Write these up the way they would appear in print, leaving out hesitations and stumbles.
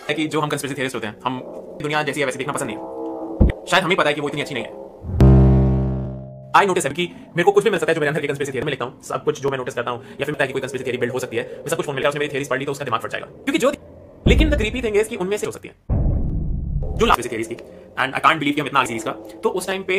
है कि जो हम कंस्पिरेसी थियरिस्ट होते हैं, हम दुनिया जैसी है वैसे देखना पसंद नहीं है। शायद हमें पता है कि वो इतनी अच्छी नहीं है। आई नोटिस है कि मेरे को कुछ भी मिल सकता है जो मेरे अंदर की कंस्पिरेसी थियरी में लिखता हूँ, सब कुछ जो मैं नोटिस करता हूँ या फिर पता है कि कोई कंस्पिरेसी थियरी बिल्ड हो सकती है, मैं सब कुछ फोन मिलता है, उसमें मेरी थियरीज पढ़ ली तो उसका दिमाग फट जाएगा क्योंकि जो। लेकिन द क्रीपी थिंग इज कि उनमें से हो सकती है जो लास्ट थियरीज की, एंड आई कांट बिलीव कि हम इतना सीरीज का तो उस टाइम पे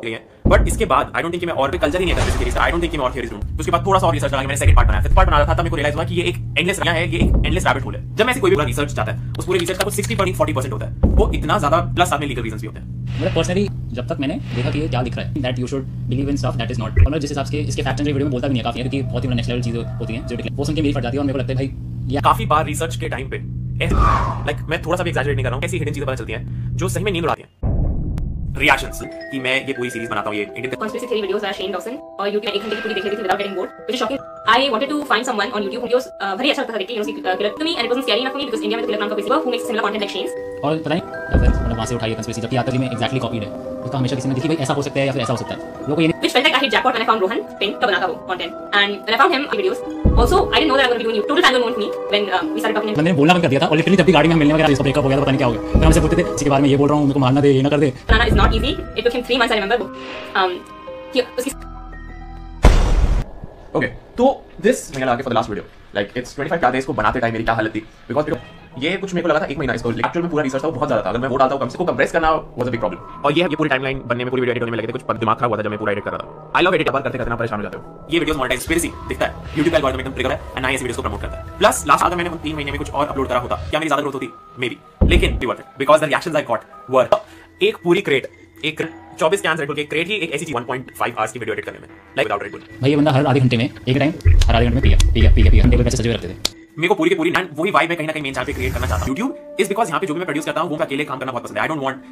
है। बट इसके बाद आई डोंट थिंक कि मैं और भी कल्चर ही नहीं है कंस्पिरेसी थियरीज का। आई डोंट थिंक कि मैं और थियरीज ढूंढूं। उसके बाद थोड़ा सा और रिसर्च करा, मैंने सेकंड पार्ट बनाया, फिफ्थ पार्ट बना रहा था, तब मेरे को रियलाइज हुआ कि ये एक एंडलेस है, ये एक एंडलेस रैबिट होल है। जब मैं ऐसे कोई भी पूरा रिसर्च चाहता है, उस पूरे रिसर्च का कुछ 60-40% होता है, वो इतना ज्यादा प्लस साथ में लीगल रीजंस भी होते हैं। मतलब पर्सनली जब तक मैंने देखा कि ये क्या दिख रहा है, that you should believe in stuff that is not, और मैं जिस हिसाब से इसके फैक्ट्स वीडियो में बोलता भी नहीं है काफी है, क्योंकि बहुत ही नेक्स्ट लेवल चीजें होती हैं जो वो सुन के मेरी फट जाती है और मेरे को लगता है भाई काफी बार रिसर्च के टाइम पे लाइक मैं थोड़ा सा भी एग्जैजरेट नहीं कर रहा हूँ, ऐसी हिडन चीजें पता चलती हैं जो सही में नींद उड़ाती हैं। रिएक्शंस कि मैं ये पूरी सीरीज बनाता हूं, ये Indian conspiracy theory videos by Shane Dawson और YouTube में एक घंटे की पूरी देख रही थी without getting bored, which is shocking. I wanted to find someone on YouTube videos very अच्छा लगता था देख के, उसकी killer to me and it wasn't scary enough for me because India में तो killer नाम का कोई सिवा who makes similar content like Shane's. और पता नहीं मतलब वहां से उठाई कंस्पिरेसी जबकि आखिरी में एग्जैक्टली कॉपीड है, उसका हमेशा किसी ने देखी भाई ऐसा हो सकता है या फिर ऐसा हो सकता है, लोगों को ये Which felt like I hit jackpot when I found Rohan Pin का बनाता वो content and when I found him videos. Also I didn't know that I'm going to be doing total tangle moment for me when we started talking. मैंने बोलना बंद कर दिया था और लिटरली जब भी गाड़ी में मिलने वगैरह इसका ब्रेकअप हो गया तो पता नहीं क्या हो गया, फिर हमसे पूछते थे इसके बारे में ये बोल रहा हूँ, मेरे को मारना दे, ये ना कर दे। Banana is not easy. It took him 3 months I remember. Okay तो दिस मैंने लगा कि for the last video like it's 25 याद है इसको बनाते टाइम मेरी क्या हालत थी, बिकॉज ये कुछ मेरे को लगा था 1 महीना इसको, एक्चुअल में पूरा रिसर्च था वो बहुत ज्यादा था, अगर मैं वो डालता हूं कम से कम कंप्रेस करना वाज अ बिग प्रॉब्लम। और ये पूरी टाइमलाइन बनने में, पूरी वीडियो एडिट होने में लगे थे, कुछ दिमाग खराब हुआ था जब मैं पूरा एडिट कर रहा था। आई लव एडिट, बार करते करते ना परेशान हो जाते हो। ये वीडियोस मोनेटाइज कंस्पिरेसी दिखता है, YouTube का एल्गोरिथम एकदम ट्रिगर है एंड ना ये वीडियोस को प्रमोट करता है। प्लस लास्ट अगर मैंने 3 महीने में कुछ और अपलोड करा होता क्या मेरी ज्यादा ग्रोथ होती मे बी, लेकिन be worth it because the reactions I got were एक पूरी क्रेट, एक 24 कैंस रेड बुल की क्रेट ही एक ऐसी चीज 1.5 आवर्स की वीडियो एडिट करने में लाइक विदाउट रेड बुल। भाई ये बंदा हर आधे घंटे में एक टाइम हर आधे घंटे में पी हम टेबल पे सजे रखते थे। मेरे को पूरी की पूरी एंड वही वाइब मैं कहीं ना कहीं मेन चैनल पे क्रिएट करना चाहता हूं। YouTube इज बिकॉज यहां पे जो भी मैं प्रोड्यूस करता हूं वो मैं अकेले काम करना बहुत पसंद है। I don't want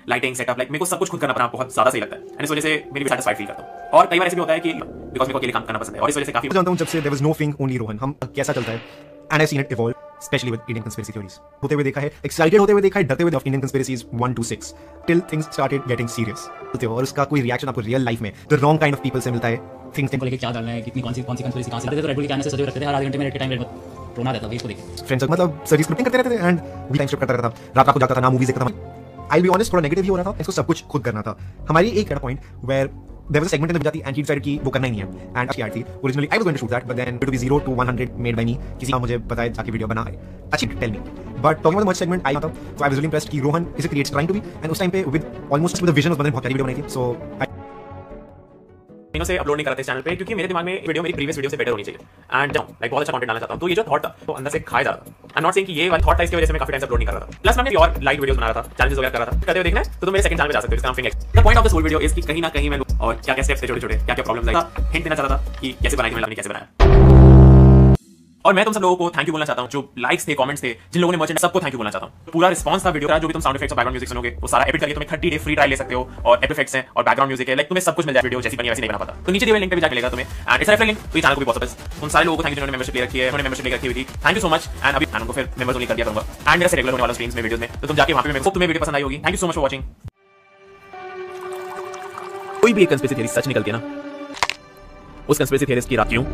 lighting setup, like मेरे को सब कुछ खुद करना पड़ा बहुत ज्यादा सही लगता है एंड इस वजह से मेरी भी सैटिस्फाइड फील करता हूं। और कई बार ऐसे भी होता है कि बिकॉज मेरे को अकेले काम करना पसंद है और इस वजह से काफी जानता हूं जब से there was no thing only Rohan, हम कैसा चलता है and I seen it evolve especially with Indian conspiracy theories, होते हुए देखा है, एक्साइटेड होते हुए देखा है, डरते हुए Indian conspiracies 1 to 6 till things started getting serious होते हो और उसका कोई रिएक्शन आपको रियल लाइफ में the wrong kind of people से मिलता है। थिंग्स को लेके क्या डालना है, कितनी कौन सी कंस्पिरेसी कहां से लाते थे, रेड बुल के कहने से सजे रखते थे हर आधे घंटे में एक टाइम रेड रोना देता था इसको देख के। फ्रेंड्स मतलब सर स्क्रिप्टिंग करते रहते थे एंड वी टाइम स्क्रिप्ट करता रहता था, रात को जागता था ना, मूवीज देखता था। आई बी ऑनेस्ट थोड़ा नेगेटिव ही हो रहा था, इसको सब कुछ खुद करना था। हमारी एक point where there was a segment in the जाती एंड शी डिसाइडेड कि वो करना ही नहीं है एंड अच्छी आर्ट थी। Originally I was going to shoot that but then it be 0 to 100 made by me, किसी का मुझे बताया जाके वीडियो बना है अच्छी tell me but talking about the much segment I था, so I was really impressed कि Rohan is creates trying to be and उस टाइम पे with almost with the vision उसने बहुत प्यारी वीडियो बनाई थी। सो से अपलोड नहीं करते इस चैनल पे क्योंकि मेरे दिमाग में वीडियो मेरी प्रीवियस वीडियो से बेटर होनी चाहिए एंड लाइक बहुत अच्छा कंटेंट डालना चाहता हूं। तो ये जो थॉट था वो अंदर से खाया जा रहा था। आई एम नॉट सेइंग कि ये वाला थॉट था इसकी वजह से मैं काफी टाइम से अपलोड नहीं कर रहा था। प्लस मैं और लाइट वीडियोस बना रहा था, चैलेंजेस वगैरह कर रहा था, करते हुए देखना है तो मेरे सेकंड चैनल पे जा सकते हो, इसका नाम फिंग X. The point of this whole video is कि कहीं ना कहीं मैं और क्या क्या स्टेप्स थे छोटे-छोटे, क्या क्या प्रॉब्लम्स आई, हिंट देना चाहता था कि कैसे बनाई, मैंने कैसे बनाया। और मैं तुम सब लोगों को थैंक यू बोलना चाहता हूं जो लाइक्स थे, कमेंट्स थे, जिन लोगों ने मर्चेंट, सबको थैंक यू बोलना चाहता हूं। पूरा रिस्पांस था वीडियो का, जो भी तुम साउंड इफेक्ट्स और बैकग्राउंड म्यूजिक सुनोगे वो सारा एडिट करके तुम्हें 30 डे फ्री ट्रायल ले सकते हो और एडिट इफेक्ट्स हैं और बैकग्राउंड म्यूजिक है, लाइक तुम्हें सब कुछ मिल जाए, वीडियो जैसी बनी वैसी नहीं बना पाता तो नीचे दिए हुए लिंक पे भी जाके लेगा तुम्हें एंड इस रेफरल लिंक तो चैनल को भी बहुत बेस्ट। उन सारे लोगों को थैंक यू जिन्होंने मेंबरशिप ले रखी है, उन्होंने मेंबरशिप ले रखी हुई थी, thank you so much and अभी चैनल को फिर मेंबर्स ओनली कर दिया करूंगा एंड मेरा से रेगुलर होने वाला स्ट्रीम्स में वीडियोस में तो तुम जाके वहां पे मेरे को तुम्हें वीडियो पसंद आई होगी। Thank you so much for watching. कोई भी एक कंस्पिरेसी थ्योरी सच निकलती है ना, उस कंस्पिरेसी थ्योरिस्ट की रात क्यों,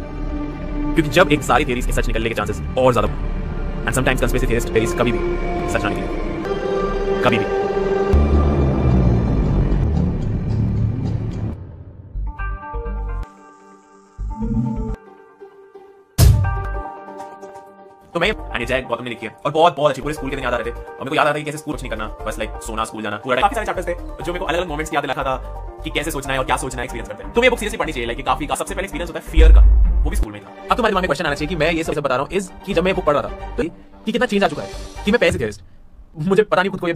क्योंकि जब एक सारी थ्योरीज के सच निकलने के चांसेस और ज्यादा and sometimes conspiracy theorist theories कभी भी सच ना निकले, कभी भी। तो मैं एंड जैक गौतम ने लिखी है और बहुत बहुत अच्छी, पूरे स्कूल के दिन याद आ रहे थे और मेरे को याद आ रहा था कि कैसे स्कूल कुछ नहीं करना, बस लाइक सोना, स्कूल जाना, पूरा काफी सारे चैप्टर्स थे जो मेरे को अलग अलग मोमेंट्स याद दिलाता था कि कैसे सोचना है और क्या सोचना है, एक्सपीरियंस करते हैं। तो ये बुक सीरियसली पढ़नी चाहिए, लाइक काफी का सबसे पहले एक्सपीरियंस होता है फियर का, वो भी स्कूल में था। अब तुम्हारे दिमाग में क्वेश्चन आना चाहिए कि मैं ये सबसे बता रहा हूँ इस कि जब मैं बुक पढ़ रहा था तो कि कितना चेंज आ चुका है कि मैं पैसे थ्योरिस्ट, मुझे पता नहीं खुद को ये।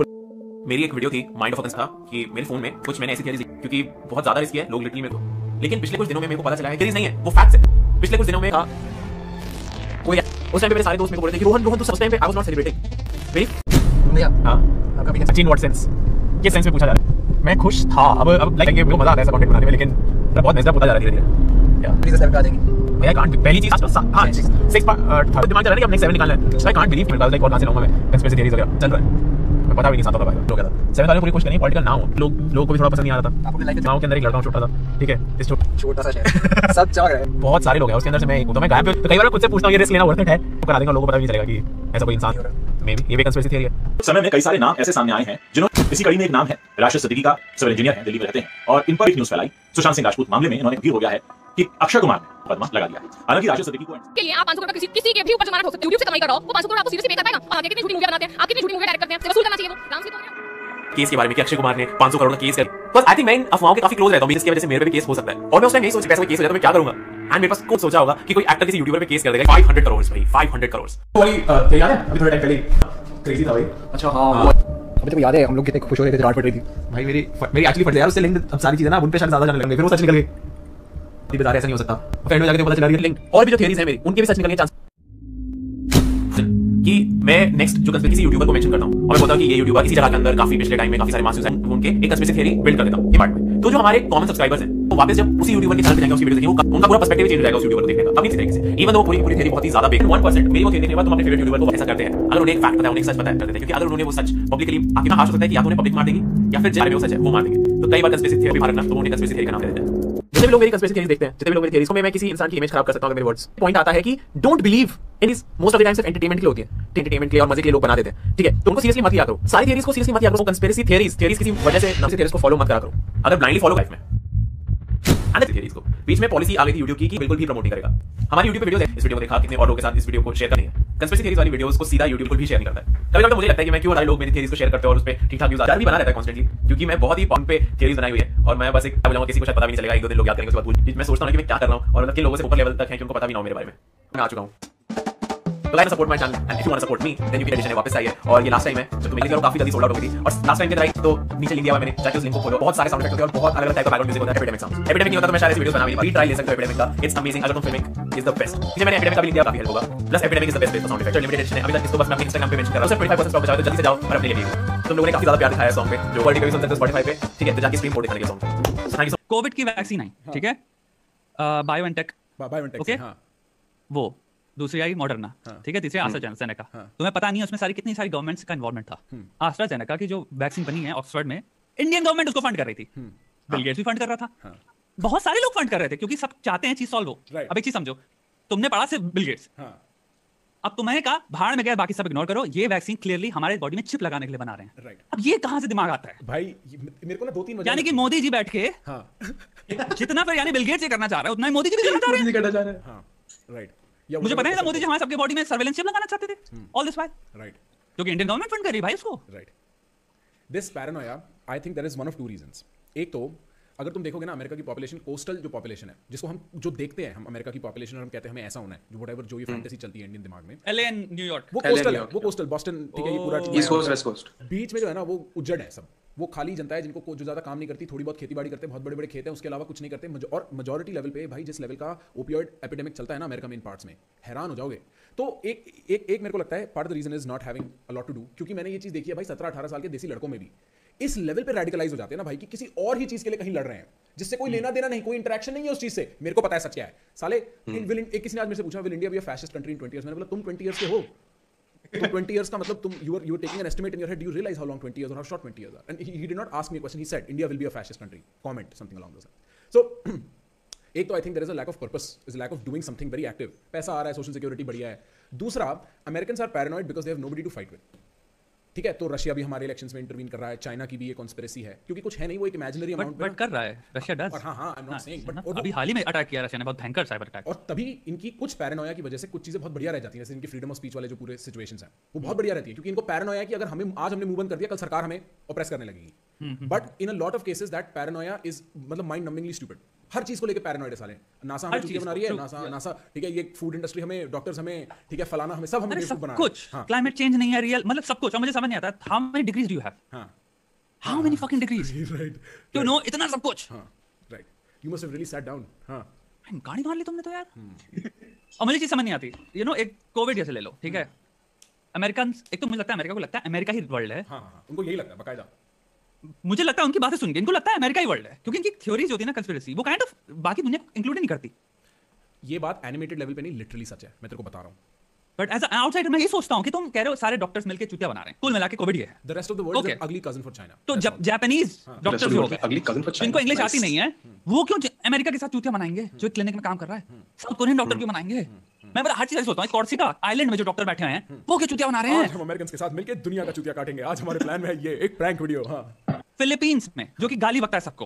मेरी एक वीडियो थी माइंड ऑफ था कि मेरे फोन में कुछ मैंने ऐसी थ्योरीज क्योंकि बहुत ज्यादा रिस्क है लोग लिटरली मेरे को, लेकिन पिछले कुछ दिनों में मेरे को पता चला है थ्योरीज नहीं है वो फैक्ट्स है। पिछले कुछ दिनों में था कोई उस टाइम पे मेरे सारे दोस्त मेरे को बोल रहे थे कि रोहन तू उस टाइम पे I was not celebrating very भैया। हां आपका भी इन व्हाट सेंस, किस सेंस में पूछा जा रहा है? मैं खुश था, अब लाइक मेरे को मजा आता है ऐसा कंटेंट बनाने में, लेकिन मैं बहुत मेजर होता जा रहा है धीरे-धीरे। क्या प्लीज स्टेप आ जाएगी भैया, कांट पहली चीज हां 6 थर्ड दिमाग चल रहा है कि अब नेक्स्ट 7 निकालना है, सो आई कांट बिलीव लाइक और कहां से लाऊंगा मैं कंस्पिरेसी थ्योरीज वगैरह चल रहा है, मैं पता भी नहीं साथ होगा भाई लोग कहता 7 वाले पूरी कोशिश करनी पॉलिटिकल ना हो, लोगों को भी थोड़ा पसंद नहीं आ रहा था। आपको लाइक गांव के अंदर एक लड़का छोटा था, ठीक है, इस छोटा सा शहर सब चमक रहा है, बहुत सारे लोग हैं उसके अंदर से मैं एक हूं, तो मैं गायब तो कई बार खुद से पूछता हूं ये रिस्क लेना वर्थ इट है, तो करा देंगे, लोगों को पता भी चलेगा कि ऐसा कोई इंसान मे बी ये भी कंस्पिरेसी थियरी है। उस समय में कई सारे नाम ऐसे सामने आए हैं जिन्होंने इसी कड़ी में एक नाम है राशिद सिद्दीकी का, सिविल इंजीनियर है, दिल्ली में रहते हैं और इन पर एक न्यूज फैलाई सुशांत सिंह राजपूत मामले में इन्होंने गंभीर हो गया है कि अक्षय कुमार ने मुकदमा लगा दिया है। हालांकि राशिद सिद्दीकी को के लिए आप 500 करोड़ किसी के भी ऊपर जुर्माना ठोक सकते हो, यूट्यूब से कमाई कर रहा हो, वो 500 करोड़ आपको सीरियसली पे कर पाएगा? और आगे कितनी झूठी मूवी बनाते हैं, आप कितनी झूठी मूवी डायरेक्ट करते हैं, वसूल करना चाहिए वो डांस की तो केस के बारे में कि अक्षय कुमार ने 500 करोड़ का केस कर, बस आई थिंक मैं इन अफवाहों के काफी क्लोज रहता हूं, इसकी वजह से मेरे पे भी केस हो सकता है और मैं उस टाइम नहीं सोच पैसे में केस हो जाए तो मैं क्या करूंगा। एंड मेरे पास खुद सोचा होगा कि कोई एक्टर किसी यूट्यूबर पे केस कर देगा 500 करोड़ भाई, 500 करोड़। वही तेरे याद है अभी थोड़ा टाइम पहले क्रेजी था भाई। अच्छा हाँ अभी तो याद है हम लोग कितने खुश हो रहे थे, डांट पड़ रही थी भाई मेरी एक्चुअली फट यार उससे लिंक अब सारी चीजें ना उन पे शायद ज्यादा जाने लगे, फिर वो सच निकल गई। बता रहे ऐसा नहीं हो सकता, फ्रेंड में जाके पता चला रही है लिंक और भी जो थियरीज है मेरी उनके भी सच निकलने के चांस कि मैं नेक्स्ट जो कंस्पिरेसी यूट्यूबर को मेंशन करता हूं और मैं बोलता हूं कि ये यूट्यूबर इसी जगह के अंदर काफी पिछले टाइम में काफी सारे मासूस हैं, उनके एक कंस्पिरेसी थियरी बिल्ड कर देता हूं ये पार्ट में। तो जो हमारे कॉमन सब्सक्राइबर्स हैं वो वापस जब उसी यूट्यूबर के चैनल पे जाएंगे उसकी वीडियो देखेंगे उनका पूरा पर्सपेक्टिव चेंज हो जाएगा उस यूट्यूबर को देखने का अपनी तरीके से। इवन दो पूरी थियरी बहुत ही ज्यादा बेक 1% मेरी वो थियरी देखने के बाद तुम अपने फेवरेट यूट्यूबर को ऐसा करते हैं अगर उन्हें एक फैक्ट पता है उन्हें सच पता है कर देते हैं, क्योंकि अगर उन्होंने वो सच पब्लिकली आपके ना हाथ हो सकता है कि या तो उन्हें पब्लिक मार देगी या फिर जिस में वो सच है वो मार देंगे। तो कई बार कंस्पिरेसी थियरी भारत ना तो उन्हें कंस्पिरेसी थियरी का नाम दे देते हैं। जितने भी लोग मेरी कंस्पिरेसी थियरीज देखते हैं, जितने भी लोग मेरी थियरीज को मैं किसी इंसान की इमेज खराब कर सकता हूं मेरे वर्ड्स पॉइंट आता है कि don't believe in this most of the time सिर्फ एंटरटेनमेंट के लिए होती है, एंटरटेनमेंट के लिए और मजे के लिए लोग बना देते हैं, ठीक है? तो उनको सीरियसली मत लिया करो, सारी थियरीज को सीरियसली मत लिया करो, कंस्पिरेसी थियरीज किसी वजह से नाम से थियरीज को फॉलो मत करा करो अगर ब्लाइंडली फॉलो लाइफ में आने थियरीज को। बीच में पॉलिसी आ गई थी यूट्यूब की कि बिल्कुल भी प्रमोट नहीं करेगा। हमारी यूट्यूब पे वीडियोस है, इस वीडियो को देखा कितने और लोगों के साथ इस वीडियो को शेयर करनी है। कंस्पिरेसी थियरीज वाली वीडियोस को सीधा यूट्यूब पर भी शेयर नहीं करता है। कभी-कभी मुझे लगता है कि मैं क्यों सारे लोग मेरी थियरीज को शेयर करते हैं और उस पे ठीक-ठाक व्यूज आते भी बना रहता है कॉन्स्टेंटली, क्योंकि मैं बहुत ही पॉइंट पे थियरीज बनाई हुई है और मैं बस एक बोलूंगा किसी को शायद पता भी नहीं चलेगा, एक दो दिन लोग याद करेंगे उसके बाद भूल। मैं सोचता हूं कि मैं क्या कर रहा हूं और मतलब किन लोगों से ऊपर लेवल तक है कि उनको पता भी ना हो मेरे बारे में। मैं आ चुका हूं तो like support my channel and if you want to support me then you can edition वापस आई है और ये लास्ट टाइम है जब तुम मिली थी और काफी जल्दी सोल्ड आउट हो गई थी और लास्ट टाइम के राइट तो नीचे लिंक दिया हुआ मैंने, जाके उस लिंक को खोलो, बहुत सारे साउंड इफेक्ट होते हैं और बहुत अलग-अलग टाइप का बैकग्राउंड म्यूजिक होता है। एपिडेमिक साउंड एपिडेमिक नहीं होता तो मैं शायद ऐसी वीडियोस बना भी ट्राई ले सकते हो एपिडेमिक का, इट्स अमेजिंग। अगर तुम फिल्मिंग इज द बेस्ट, मुझे मैंने एपिडेमिक का भी लिंक दिया काफी हेल्प होगा, plus epidemic is the best sound effect limited edition है। अभी तक इसको बस मैं अपने इंस्टाग्राम पे मेंशन कर रहा हूं, सिर्फ 25% स्टॉक बचा है तो जल्दी से जाओ और अपने लिए तुम लोगों ने काफी ज्यादा प्यार दिखाया है सॉन्ग पे, जो वर्ल्ड पे भी सुन सकते हो स्पॉटिफाई पे, ठीक है? तो जाके स्ट्रीम कोड देखने के सॉन्ग पे। So thank you. कोविड की वैक्सीन आई, ठीक है? बायोएनटेक, ओके, वो दूसरी आई मॉडर्ना, ठीक है? तीसरी एस्ट्राजेनेका। तुम्हें पता नहीं है उसमें कितनी सारी गवर्नमेंट्स का इन्वॉल्वमेंट था। एस्ट्राजेनेका की जो वैक्सीन बनी है ऑक्सफोर्ड में, इंडियन गवर्नमेंट उसको फंड कर रही थी, बिल गेट्स भी फंड कर रहा था, बहुत सारे लोग फंड कर रहे थे क्योंकि सब चाहते हैं चीज सॉल्व हो। अब एक चीज समझो, तुमने पढ़ा सिर्फ बिल गेट्स, अब तुम्हें कहा भाड़ में गया, बाकी सब इग्नोर करो, ये वैक्सीन क्लियरली हमारे बॉडी में चिप लगाने के लिए बना रहे हैं। राइट, अब ये कहां से दिमाग आता है भाई? मेरे को ना 2-3 वजह, यानी कि मोदी जी बैठ के जितना फिर यानी बिल गेट्स ये करना चाह रहा है उतना ही मोदी जी भी करना चाह रहे हैं। हां राइट, मुझे पता नहीं था मोदी जी हमारे सबके बॉडी में सर्वेलेंस चिप लगाना चाहते थे ऑल दिस वाइल, राइट, क्योंकि इंडियन गवर्नमेंट फंड कर रही है भाई उसको। Right, this paranoia I think there is one of two reasons. एक तो अगर तुम देखोगे ना अमेरिका की पॉपुलेशन, कोस्टल जो पॉपुलेशन है जिसको हम जो देखते हैं हम अमेरिका की पॉपुलेशन और हम कहते हैं हमें ऐसा होना है, जो व्हाटएवर जो ये फैंटेसी चलती है इंडियन दिमाग में, एलए एंड न्यूयॉर्क, वो कोस्टल है, वो कोस्टल बॉस्टन, ठीक है? ये पूरा ईस्ट कोस्ट वेस्ट कोस्ट, बीच में जो है ना वो उज्जड़ है सब, वो खाली जनता है जिनको जो ज्यादा काम नहीं करती, थोड़ी बहुत खेतीबाड़ी करते हैं, बहुत बड़े बड़े खेत हैं, उसके अलावा कुछ नहीं करते। और मेजॉरिटी लेवल पे भाई जिस लेवल का ओपियोइड एपिडेमिक चलता है ना अमेरिका में इन पार्ट्स में, हैरान हो जाओगे। तो एक मेरे को लगता है part of the reason is not having a lot to do, क्योंकि मैंने ये चीज देखी है भाई 17-18 साल के देसी लड़कों में भी इस लेवल पे रेडिकलाइज हो जाते हैं ना भाई कि किसी और ही चीज के लिए कहीं लड़ रहे हैं जिससे कोई लेना देना नहीं, कोई इंटरेक्शन नहीं है उस चीज से। मेरे को पता है सच क्या है साले। एक किसी ने आज मेरे से पूछा will India B a fascist country in 20 years? मैंने बोला तुम 20 इयर्स के हो, तुम 20 इयर्स का मतलब तुम you are taking an estimate in your head, do you realise how long 20 years और how short 20 years are? And he did not ask me a question, he said India will be a fascist country, comment something along those lines. So एक तो I think there is a lack of purpose, is lack of doing something very active. पैसा आ रहा है, social security बढ़िया है। दूसरा, Americans are paranoid because they have nobody to fight with, ठीक है? तो रशिया भी हमारे इलेक्शंस में इंटरवीन कर रहा है, चाइना की भी ये कॉन्स्पिरेसी है क्योंकि कुछ है नहीं, वो एक इमेजिनरी अमाउंट बट कर रहा है रशिया डज। हां हां, I am not saying, but अभी हाल ही में अटैक किया रशिया ने, बहुत भयंकर साइबर अटैक, और तभी इनकी कुछ पैरानोया की वजह से कुछ चीजें बहुत बढ़िया रह जाती हैं, जैसे इनकी फ्रीडम ऑफ स्पीच वाले जो पूरे सिचुएशंस हैं वो बहुत बढ़िया रहती है क्योंकि इनको पैरानोया है कि अगर हमें आज हमने मूव ऑन कर दिया, कल सरकार हमें ऑप्रेस करने लगेगी। But in a lot of cases that Paranoia is मतलब माइंड नंबिंगली स्टूपिड। हर चीज को लेकर पैरानॉइड है साले। नासा हमें चीजें बना रही है, नासा ठीक है, ये फूड इंडस्ट्री हमें, डॉक्टर्स हमें, ठीक है, फलाना हमें, सब हमें बेवकूफ बना रहा है। कुछ क्लाइमेट चेंज नहीं है रियल, मतलब सब कुछ। और मुझे समझ नहीं आता how many degrees do you have? हां, how many fucking degrees right to know इतना सब कुछ? हां right, you must have really sat down. हां, गाड़ी मार ली तुमने तो यार। और मुझे चीज समझ नहीं आती, यू नो, एक कोविड जैसे ले लो, ठीक है? अमेरिकन, एक तो मुझे लगता है अमेरिका को लगता है अमेरिका ही वर्ल्ड है। हां हां, उनको यही लगता है बकायदा। मुझे लगता है उनकी बातें सुन के इनको लगता है अमेरिका ही वर्ल्ड है, क्योंकि इनकी थ्योरीज होती है ना कंस्पिरेसी, वो काइंड ऑफ बाकी दुनिया इंक्लूड नहीं करती। ये बात एनिमेटेड लेवल पे नहीं, लिटरली सच है, मैं तेरे को बता रहा हूं। बट एज आउटसाइडर मैं ये सोचता हूं कि तुम कह रहे हो सारे डॉक्टर्स मिलके चूतिया बना रहे हैं, कुल मिला के कोविड ये है। The rest of the world is अगली कजन फॉर चाइना। तो जापानीज डॉक्टर्स जो होंगे अगली कजन फॉर चाइना, जिनको इंग्लिश आती नहीं है, वो क्यों अमेरिका के साथ चूतिया बनाएंगे जो क्लिनिक में काम कर रहा है? साउथ कोरियन डॉक्टर क्यों बनाएंगे? मैं बड़ा हर चीज सोचता हूँ, कॉर्सिका आइलैंड में जो डॉक्टर बैठे हैं वो क्यों चुतिया बना रहे हैं? आज हम अमेरिकन के साथ मिलकर दुनिया का चुतिया काटेंगे। आज हमारे प्लान में है ये एक प्रैंक वीडियो। हाँ, फिलीपींस में जो कि गाली बकता है सबको,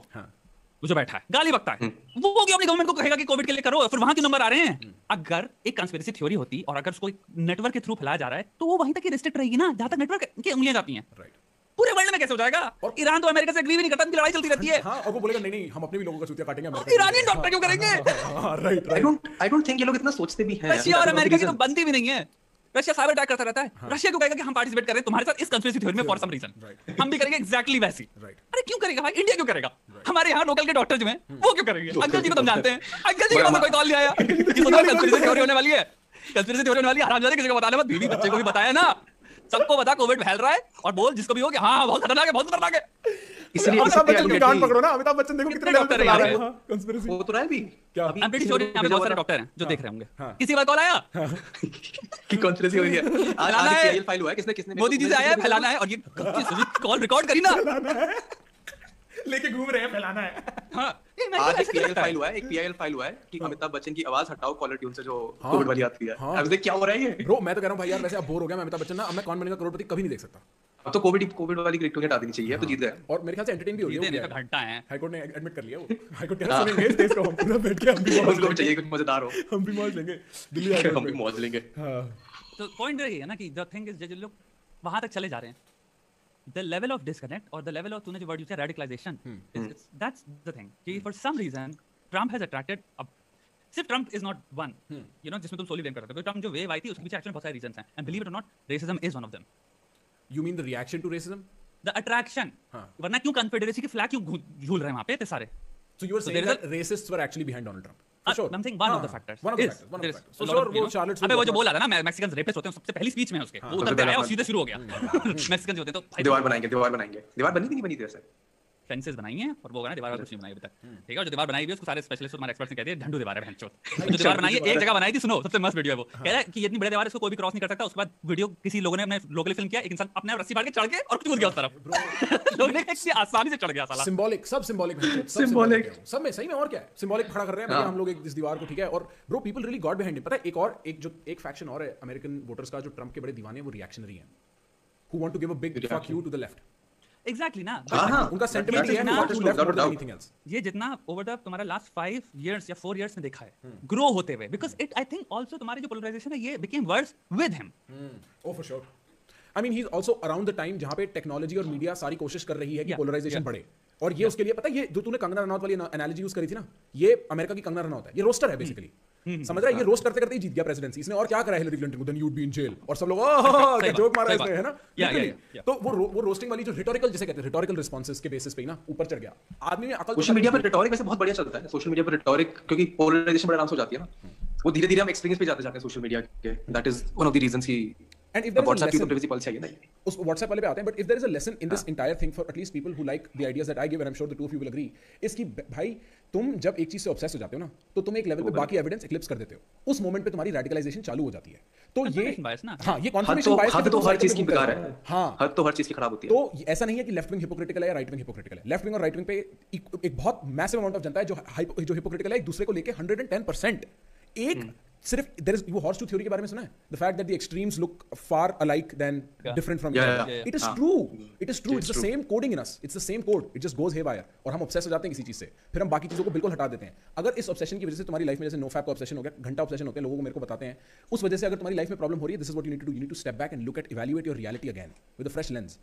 वो जो बैठा है गाली बकता है, वो क्यों अपनी गवर्नमेंट को कहेगा कि कोविड के लिए करो, फिर वहां के नंबर आ रहे हैं? अगर एक कंस्पिरेसी थ्योरी होती और अगर उसको नेटवर्क के थ्रू फैलाया जा रहा है तो वो वहीं तक ही रिस्ट्रिक्ट रहेगी ना जहां तक नेटवर्क की उंगलियां जाती हैं। पूरे वर्ल्ड में कैसे हो जाएगा? और ईरान तो अमेरिका से एग्री भी नहीं करता, उनकी लड़ाई चलती रहती है। हाँ, और वो बोलेगा नहीं नहीं हम अपने भी लोगों का चुतिया काटेंगे। ईरानी डॉक्टर क्यों करेंगे? राइट आई डोंट थिंक ये लोग इतना सोचते भी हैं। रशिया और अमेरिका की तो बनती भी नहीं है। रशिया साइबर अटैक करता रहता है, रशिया क्यों कहेगा कि हम पार्टिसिपेट कर रहे हैं तुम्हारे साथ इस कंस्पिरेसी थ्योरी में फॉर सम रीजन? हम भी करेंगे एग्जैक्टली वैसी। अरे क्यों करेगा भाई? इंडिया क्यों करेगा? हमारे यहाँ लोकल के डॉक्टर जो हैं वो क्यों करेंगे? अंकल जी को तुम जानते हैं, अंकल जी के पास कोई कॉल नहीं आया कि कंस्पिरेसी थ्योरी होने वाली है, कंस्पिरेसी थ्योरी होने वाली है। हरामजादे किसी को बताने मत, बीवी बच्चे को भी बताया ना, सबको बता कोविड फैल रहा है और बोल जिसको भी हो कि हाँ बहुत खतरनाक है, बहुत खतरनाक है। इसलिए अमिताभ बच्चन की गांड पकड़ो ना। अमिताभ बच्चन देखो कितने डॉक्टर लेवल पे चला रहे हैं कंस्पिरेसी। वो तो रहा है भी क्या आई एम प्रीटी श्योर यहाँ पे बहुत सारे डॉक्टर हैं जो देख रहे होंगे। हाँ। किसी का कॉल आया कि कंस्पिरेसी हो रही है। आज फैलाना है। पीआईएल फाइल हुआ है, किसने किसने मोदी जी से आया है, फैलाना है और ये कॉल रिकॉर्ड करी ना। लेके घूम रहे हैं, फैलाना है। हाँ, ये मैं आज कैसे एक पीआईएल लगता है? फाइल हुआ है, एक पीआईएल फाइल हुआ है कि अमिताभ बच्चन की आवाज हटाओ कॉलर ट्यून से जो कोविड वाली आती है। हाँ। अब देख क्या हो रहा है ये। ब्रो मैं तो कह रहा हूँ भाई यार, वैसे अब बोर हो गया मैं अमिताभ बच्चन ना। अब मैं कौन बनेगा करोड़पति कभी नहीं देख सकता। अब तो कोविड वाली क्रिकेट हटा देनी चाहिए, अब तो जीत गए। और मेरे ख्याल से एंटरटेन भी हो देने गया का घंटा है। हाई कोर्ट ने एडमिट कर लिया। वो हाई कोर्ट कह रहा है सुनेंगे इस देश को हम पूरा बैठ के हम भी मौज उनको भी चाहिए लेंगे। कुछ मजेदार हो। हम भी मौज लेंगे दिल्ली हाई हम कोर्ट भी में। मौज लेंगे। हाँ तो पॉइंट यही है ना कि द थिंग इज जो लोग वहां तक चले जा रहे हैं, द लेवल ऑफ डिस्कनेक्ट और द लेवल ऑफ तूने जो वर्ड यूज किया रेडिकलाइजेशन, दैट्स द थिंग कि for some reason Trump has attracted. अब सिर्फ Trump is not one, you know, जिसमें तुम सोली ब्लेम कर रहे हो। ट्रम्प जो वेव आई थी उसके पीछे एक्चुअली बहुत सारे रीजंस हैं, एंड बिलीव इट और not racism is one of them. You mean the reaction to racism? The attraction, वरना क्यों कॉन्फेडरेसी के फ्लैग क्यों झूल रहे हैं वहां पे इतने सारे? So you were saying that racists were actually behind Donald Trump? For sure. I'm saying one of the factors. One of the is factors. One of there the is factors. a So lot sure of, you वो know, Charlotte अबे वो जो बोला था ना Mexican rapist होते हैं सबसे पहली स्पीच में उसके, वो उधर पे आया और सीधे शुरू हो गया। मैक्सिकन जो होते हैं तो दीवार बनाएंगे, दीवार बनाएंगे। दीवार बनी थी नहीं बनी थी वैसे? फेंसेस बनाई हैं और वो ना दीवार कुछ नहीं बनाई अभी तक, ठीक है। और जो दीवार बनाई हुई है उसको सारे स्पेशलिस्ट और हमारे एक्सपर्ट्स ने कह दिया ढंडू दीवार है भैंचोद। जो दीवार बनाई है एक जगह बनाई थी, सुनो सबसे मस्त वीडियो है वो, कह रहा है कि इतनी बड़ी दीवार है इसको कोई भी क्रॉस नहीं कर सकता। उसके बाद वीडियो किसी लोगों ने अपने लोकली फिल्म किया, एक इंसान अपने आप रस्सी फाड़ के चढ़ के और कूद गया उस तरफ। लोग ने कितनी आसानी से चढ़ गया साला। सिंबॉलिक, सब सिंबॉलिक, Symbolic. सब में सही में और क्या है, सिंबॉलिक खड़ा कर रहे हैं भैया हम लोग एक इस दीवार को, ठीक है। और bro people really got behind it. पता है एक फैक्शन और है अमेरिकन वोटर्स का जो ट्रम्प के बड़े दीवाने हैं, वो रिएक्शनरी हैं, who want to give a big fuck you to the left. Exactly ना, उनका सेंटिमेंट है नॉट टू लेफ्ट और एनीथिंग एल्स। ये जितना ओवर द तुम्हारा लास्ट 5 इयर्स या 4 इयर्स में देखा है ग्रो होते हुए, because it I think also तुम्हारी जो पोलराइजेशन है ये became worse with him. Oh for sure. I mean he's also around the time जहाँ पे टेक्नोलॉजी और मीडिया सारी कोशिश कर रही है कि पोलराइजेशन बढ़े। और ये उसके लिए पता है, ये जो तूने कंगना रनौत वाली एनालॉजी यूज करी थी ना, ये अमेरिका की कंगना रनौत है, ये रोस्टर है बेसिकली। समझ रहा है, ये रोस्ट करते करते ही जीत गया प्रेसिडेंसी। इसने और क्या करा हिलरी क्लिंटन को, then you'd be in jail, और सब लोग क्या जोक मारा इसने, है ना। Literally. तो वो रोस्टिंग वाली जो रिटोरिकल जिसे कहते हैं, रिटोरिकल रिस्पॉन्सेस के बेसिस पे ही ना ऊपर चढ़ गया आदमी में अकल। सोशल मीडिया पर रिटोरिक वैसे बहुत बढ़िया चलता है। सोशल मीडिया पर रिटोरिक क्योंकि पोलराइजेशन बड़ा आराम से हो जाती है ना, वो धीरे धीरे हम एक्सपीरियंस पे जाते हैं सोशल मीडिया के। That is one of the reasons की And if there is a WhatsApp की lesson, privacy policy है ना, उस WhatsApp वाले पे आते हैं, but if there is a lesson in this entire thing for at least people who like the ideas that I give, and I'm sure the two of you will agree, is कि भाई तुम जब एक चीज से obsess हो जाते हो ना, तो तुम एक लेवल पे बाकी एविडेंस इक्लिप्स कर देते हो, उस मोमेंट पे तुम्हारी रेडिकलाइजेशन चालू हो जाती है। तो ये हाँ, ये कॉन्फर्मेशन बायस हद तो हर चीज की बेकार है। हाँ, हद तो हर चीज की खराब होती है। तो ऐसा नहीं है कि लेफ्ट विंग हिपोक्रिटिकल है या राइट विंग हिपोक्रिटिकल है। लेफ्ट विंग और राइट विंग पे एक बहुत मैसिव अमाउंट ऑफ जनता है जो हिपोक्रिटिकल है एक दूसरे को लेके 110%। एक सिर्फ देयर इज, वो हॉर्स टू थ्योरी के बारे में सुना है, the fact that the extremes look far alike than different from each other. It is true, it is true, it's the same coding in us, it's the same code, it just goes haywire. और हम obsess हो जाते हैं किसी चीज से, फिर हम बाकी चीजों को बिल्कुल हटा देते हैं। अगर इस ऑब्सेशन की वजह से तुम्हारी लाइफ में जैसे नो फैप का ऑब्सेशन हो गया, घंटा ऑब्सेशन होते हैं, लोगों को मेरे को बताते हैं, उस वजह से अगर तुम्हारी लाइफ में प्रॉब्लम हो रही है, this is what you need to do, you need to step back and look at evaluate your reality again with a fresh lens.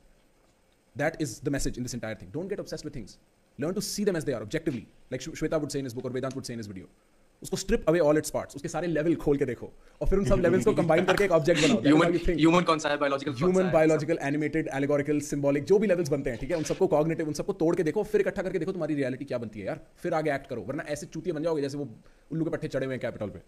That is the message in this entire thing. Don't get obsessed with things. Learn to see them as they are objectively, like Shweta would say in his book or Vedant would say in his video. उसको strip away all its parts, उसके सारे level खोल के देखो और फिर उन सब लेवल्स को कंबाइन करके एक ऑब्जेक्ट बनाओ। ह्यूमन कौन सा है, biological, human, biological, animated, allegorical, symbolic, जो भी लेवल्स बनते हैं, ठीक है, उन सबको कॉग्निटिव, उन सबको तोड़ के देखो, फिर इकट्ठा करके देखो तुम्हारी रियलिटी क्या बनती है यार, फिर आगे एक्ट करो, वरना ऐसे चूतिए बन जाओगे जैसे वो उल्लू के पट्टे चढ़े हुए हैं कैपिटल पे।